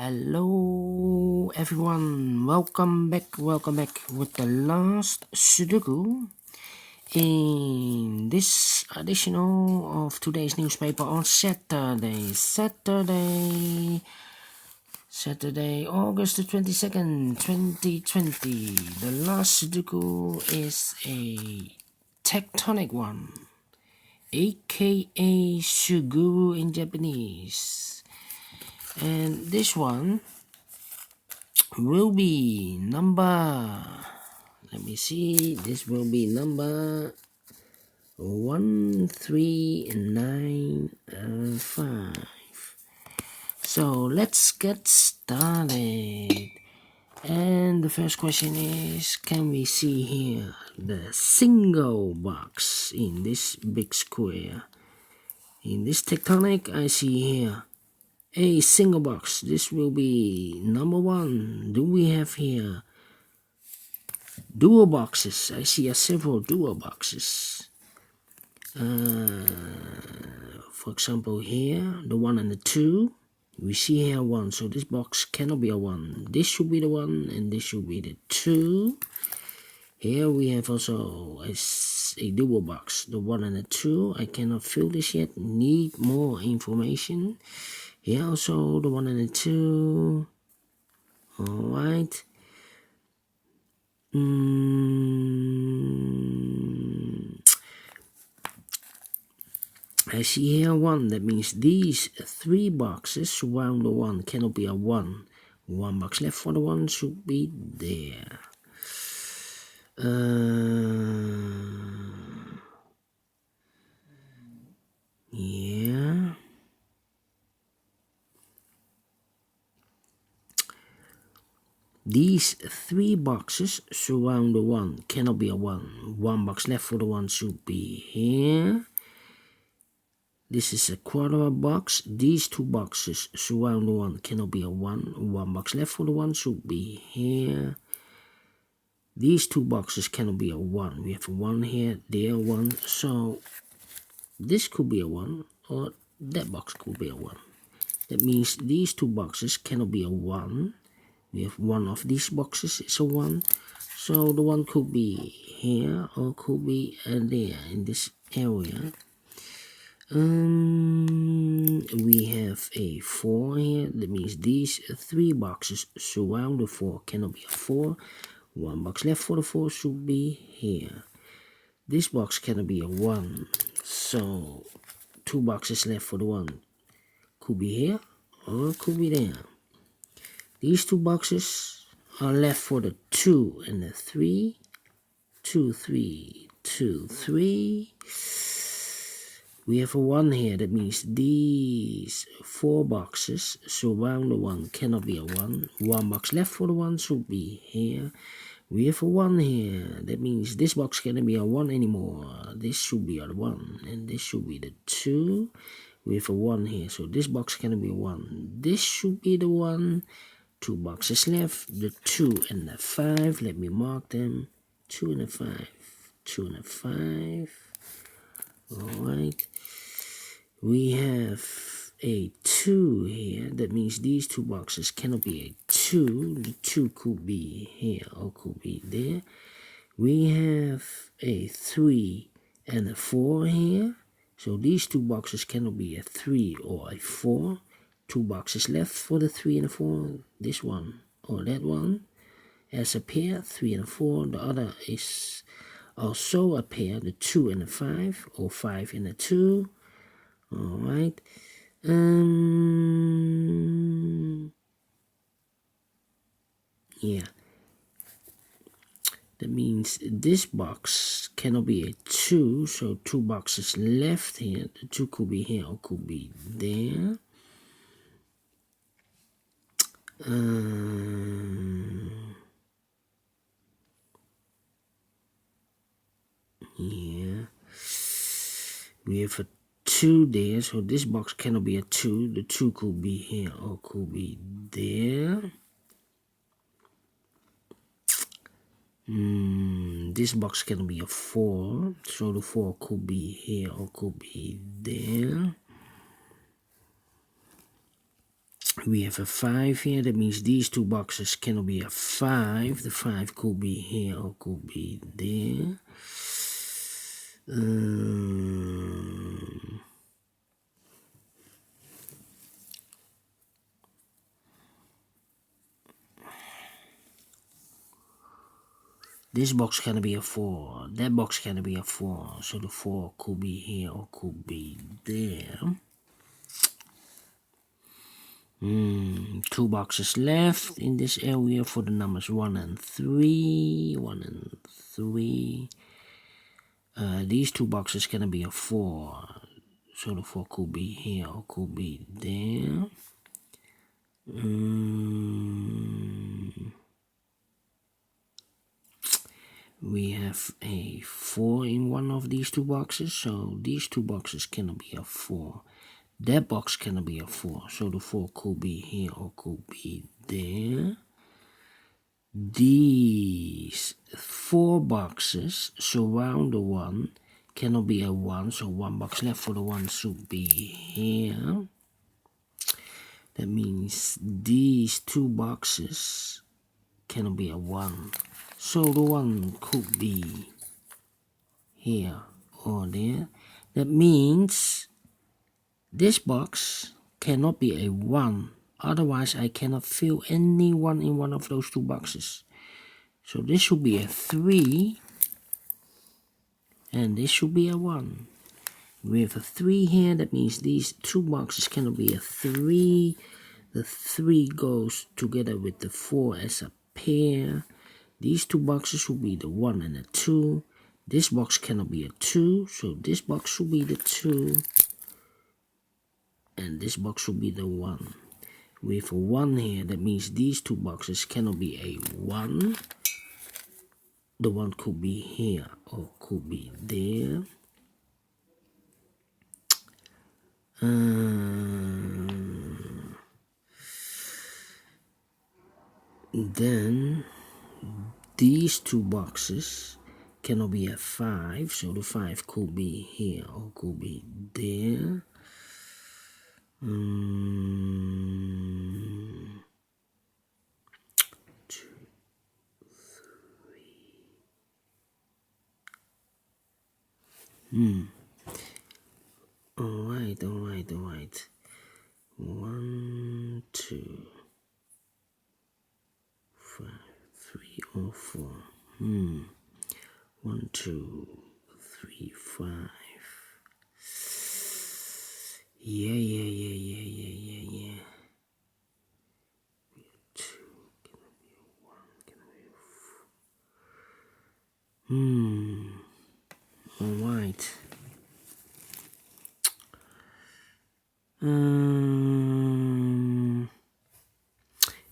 Hello everyone, welcome back with the last Sudoku in this editional of today's newspaper on Saturday, August the 22nd, 2020. The last Sudoku is a tectonic one, a.k.a. Suguru in Japanese. And this one will be number, this will be number 13995. So let's get started. And the first question is, can we see here the single box in this big square? In this tectonic, I see here a single box. This will be number 1. Do we have here dual boxes? I see several dual boxes. For example, here the 1 and the 2. We see here 1, so this box cannot be a 1. This should be the 1, and this should be the 2. Here we have also a dual box, the 1 and the 2. I cannot fill this yet. Need more information. Here also the 1 and the 2. Alright. I see here 1. That means these 3 boxes surround the 1. Cannot be a 1. 1 box left for the 1 should be there. Yeah. These 3 boxes surround the 1. Cannot be a 1. 1 box left for the 1 should be here. This is a quarter box. These 2 boxes surround the 1. Cannot be a 1. 1 box left for the 1 should be here. These 2 boxes cannot be a 1. We have a 1 here, there 1. So this could be a 1, or that box could be a 1. That means these 2 boxes cannot be a 1. We have 1 of these boxes is a 1. So the 1 could be here or could be there in this area. We have a 4 here. That means these 3 boxes surround the 4. Cannot be a 4. 1 box left for the 4 should be here. This box cannot be a 1. So 2 boxes left for the 1 could be here or could be there. These 2 boxes are left for the 2 and the 3. 2, 3, 2, 3. We have a 1 here. That means these 4 boxes surround the 1. Cannot be a 1. 1 box left for the 1 should be here. We have a 1 here. That means this box cannot be a 1 anymore. This should be a 1. And this should be the 2. We have a 1 here. So this box cannot be a 1. This should be the 1. 2 boxes left, the 2 and the 5. Let me mark them. 2 and a 5. 2 and a 5. Alright. We have a 2 here. That means these 2 boxes cannot be a 2. The 2 could be here or could be there. We have a 3 and a 4 here. So these 2 boxes cannot be a 3 or a 4. 2 boxes left for the 3 and the 4. This one or that one as a pair, 3 and a 4. The other is also a pair, the 2 and the 5, or 5 and a 2. Alright. Yeah. That means this box cannot be a 2, so 2 boxes left here. The 2 could be here or could be there. Yeah. We have a 2 there, so this box cannot be a 2. The 2 could be here or could be there. This box cannot be a 4, so the 4 could be here or could be there. We have a 5 here. That means these two boxes cannot be a 5. The 5 could be here or could be there. This box cannot be a 4. That box cannot be a 4. So the 4 could be here or could be there. 2 boxes left in this area for the numbers 1 and 3. 1 and 3. These 2 boxes cannot be a 4. So the 4 could be here or could be there. We have a 4 in one of these 2 boxes. So these 2 boxes cannot be a 4. That box cannot be a 4, so the 4 could be here or could be there. These 4 boxes surround the 1 cannot be a 1, so 1 box left for the 1 should be here. That means these 2 boxes cannot be a 1, so the 1 could be here or there. That means this box cannot be a 1, otherwise I cannot fill any 1 in one of those 2 boxes. So this should be a 3, and this should be a 1. We have a 3 here, that means these 2 boxes cannot be a 3. The 3 goes together with the 4 as a pair. These 2 boxes will be the 1 and a 2. This box cannot be a 2, so this box should be the 2. And this box will be the 1. We have a 1 here, that means these 2 boxes cannot be a 1. The 1 could be here or could be there. Then these 2 boxes cannot be a 5, so the 5 could be here or could be there. 2, 3. Alright. 1, 2, 5, 3 or 4. 1, 2, 3, 5. Yeah. 2, can it be a 1? Can it be a 4? Alright.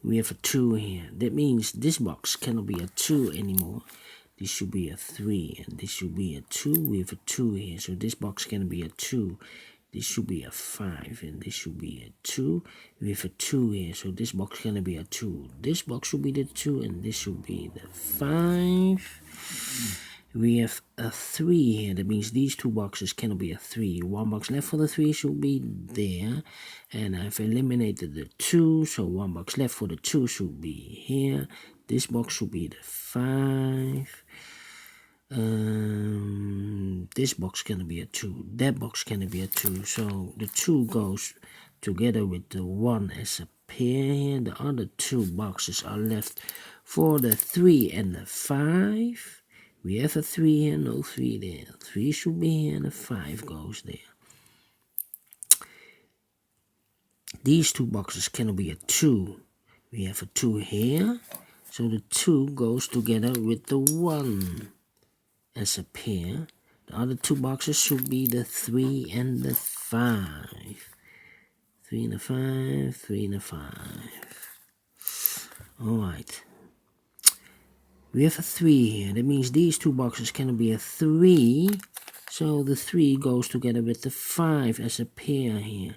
We have a 2 here. That means this box cannot be a 2 anymore. This should be a 3, and this should be a 2. We have a 2 here, so this box cannot be a 2. This should be a 5, and this should be a 2. We have a 2 here, so this box cannot be a 2. This box should be the 2, and this should be the 5. We have a 3 here, that means these 2 boxes cannot be a 3. 1 box left for the 3 should be there. And I've eliminated the 2, so 1 box left for the 2 should be here. This box should be the 5. This box cannot be a 2. That box cannot be a 2, so the 2 goes together with the 1 as a pair here. The other 2 boxes are left for the 3 and the 5. We have a 3 here, no 3 there. 3 should be here and a 5 goes there. These 2 boxes cannot be a 2. We have a 2 here, so the 2 goes together with the 1 as a pair. The other 2 boxes should be the 3 and the 5. 3 and a 5, 3 and a 5. Alright. We have a 3 here. That means these 2 boxes cannot be a 3. So the 3 goes together with the 5 as a pair here.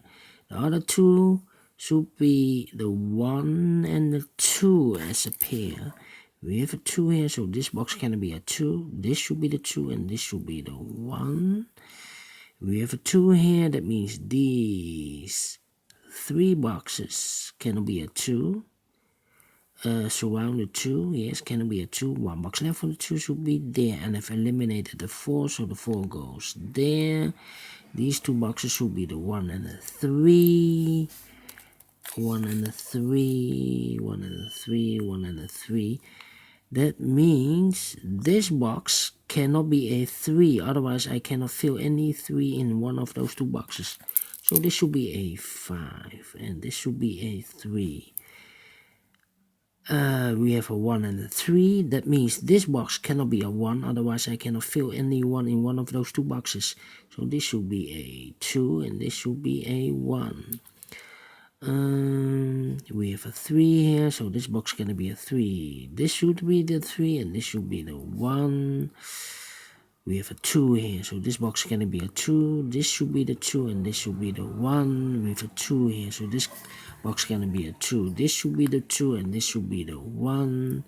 The other 2 should be the 1 and the 2 as a pair. We have a 2 here, so this box cannot be a 2. This should be the 2, and this should be the 1. We have a 2 here. That means these 3 boxes cannot be a 2. Surround the 2, yes, cannot be a 2. 1 box left for the 2 should be there, and I've eliminated the 4, so the 4 goes there. These 2 boxes should be the 1 and the 3. 1 and the 3, 1 and the 3, 1 and the 3. That means this box cannot be a 3, otherwise I cannot fill any 3 in one of those 2 boxes. So this should be a 5, and this should be a 3. We have a 1 and a 3. That means this box cannot be a 1, otherwise I cannot fill any 1 in one of those 2 boxes. So this should be a 2, and this should be a 1. We have a 3 here, so this box cannot be a 3. This should be the 3, and this should be the 1. We have a 2 here, so this box cannot be a 2. This should be the 2, and this should be the 1. We have a 2 here, so this box cannot be a 2. This should be the 2, and this should be the 1.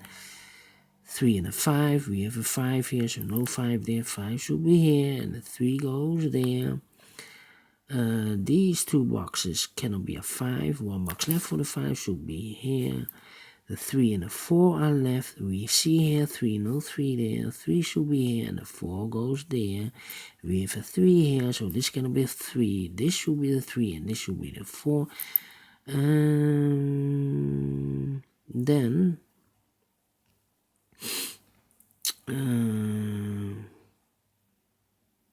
3 and a 5. We have a 5 here, so no 5 there. 5 should be here, and the 3 goes there. These 2 boxes cannot be a 5. 1 box left for the 5 should be here. The 3 and the 4 are left. We see here 3, no 3 there. 3 should be here, and the 4 goes there. We have a 3 here, so this cannot be a 3. This should be the 3, and this should be the 4. Then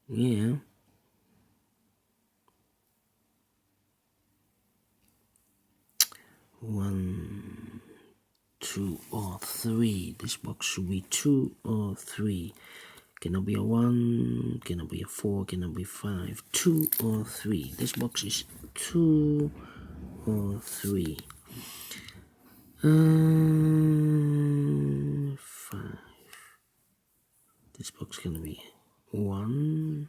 yeah. 1, 2, or 3. This box should be 2 or 3. Cannot be a 1, cannot be a 4, cannot be 5. 2 or 3. This box is 2 or 3. 5. This box can be 1.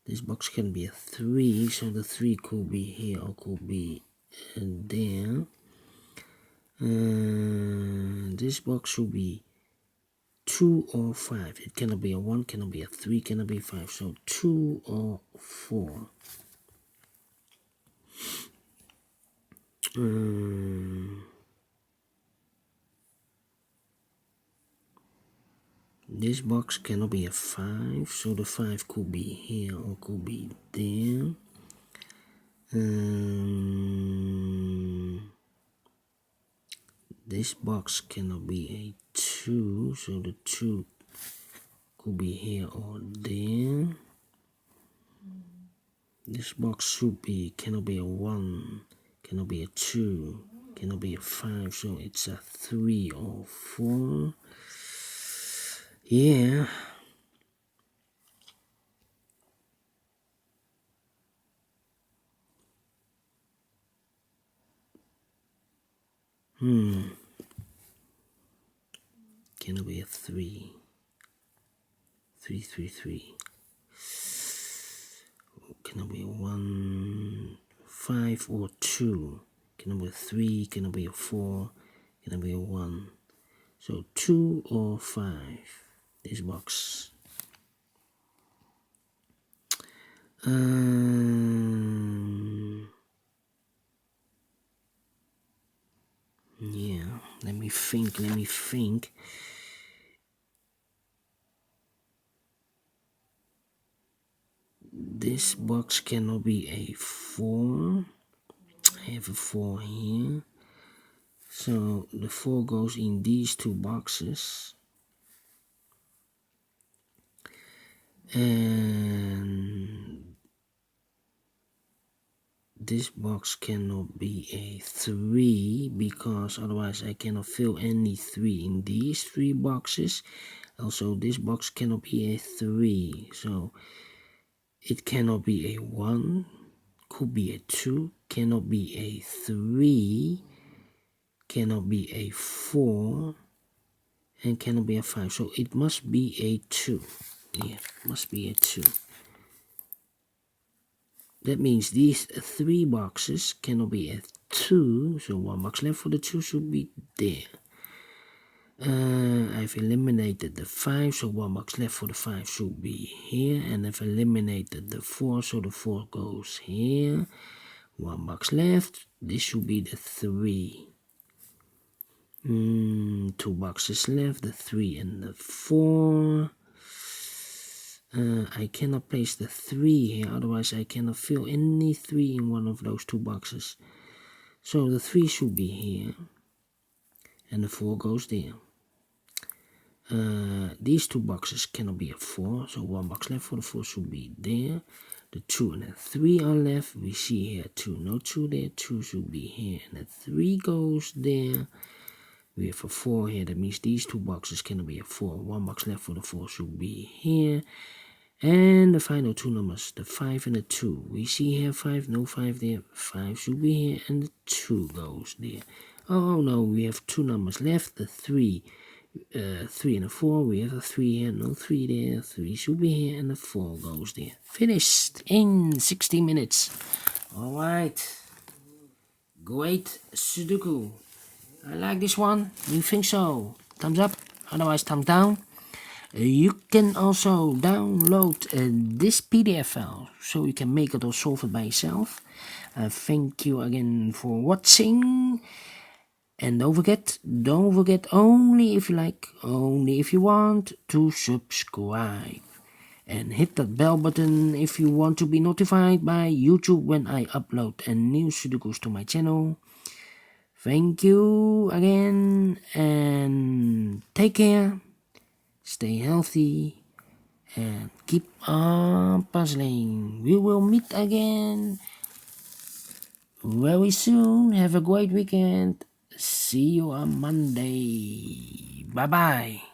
This box can be a 3, so the 3 could be here or could be there. This box should be 2 or 5. It cannot be a 1, cannot be a 3, cannot be 5. So 2 or 4. This box cannot be a 5, so the 5 could be here or could be there. This box cannot be a 2, so the 2 could be here or there. This box should be, cannot be a 1, cannot be a 2, cannot be a 5, so it's a 3 or 4. Yeah. Cannot be a 3. 3, 3, 3. Cannot be a 1, 5 or 2. Cannot be a 3, cannot be a 4, cannot be a 1. So 2 or 5. This box. Yeah, let me think. This box cannot be a 4. I have a 4 here. So the 4 goes in these 2 boxes. And this box cannot be a 3 because otherwise I cannot fill any 3 in these 3 boxes. Also, this box cannot be a 3. So it cannot be a 1, could be a 2, cannot be a 3, cannot be a 4, and cannot be a 5. So it must be a 2. Yeah, must be a 2. That means these 3 boxes cannot be at 2, so 1 box left for the 2 should be there. I've eliminated the 5, so 1 box left for the 5 should be here, and I've eliminated the 4, so the 4 goes here. 1 box left, this should be the 3. 2 boxes left, the 3 and the 4. I cannot place the 3 here, otherwise I cannot fill any 3 in one of those 2 boxes. So the 3 should be here, and the 4 goes there. These 2 boxes cannot be a 4, so 1 box left for the 4 should be there. The 2 and the 3 are left. We see here 2, no 2 there, 2 should be here, and the 3 goes there. We have a 4 here, that means these 2 boxes cannot be a 4. 1 box left for the 4 should be here. And the final 2 numbers, the 5 and the 2. We see here 5, no 5 there, 5 should be here, and the 2 goes there. Oh no, we have 2 numbers left, the 3. 3 and a 4, we have a 3 here, no 3 there, 3 should be here, and the 4 goes there. Finished in 60 minutes. Alright, great Sudoku. I like this one, you think so? Thumbs up, otherwise thumbs down. You can also download this PDF file, so you can make it or solve it by yourself. Thank you again for watching. And don't forget, only if you like, only if you want, to subscribe. And hit that bell button if you want to be notified by YouTube when I upload a new Sudokus to my channel. Thank you again, and take care, stay healthy, and keep on puzzling. We will meet again very soon. Have a great weekend. See you on Monday. Bye-bye.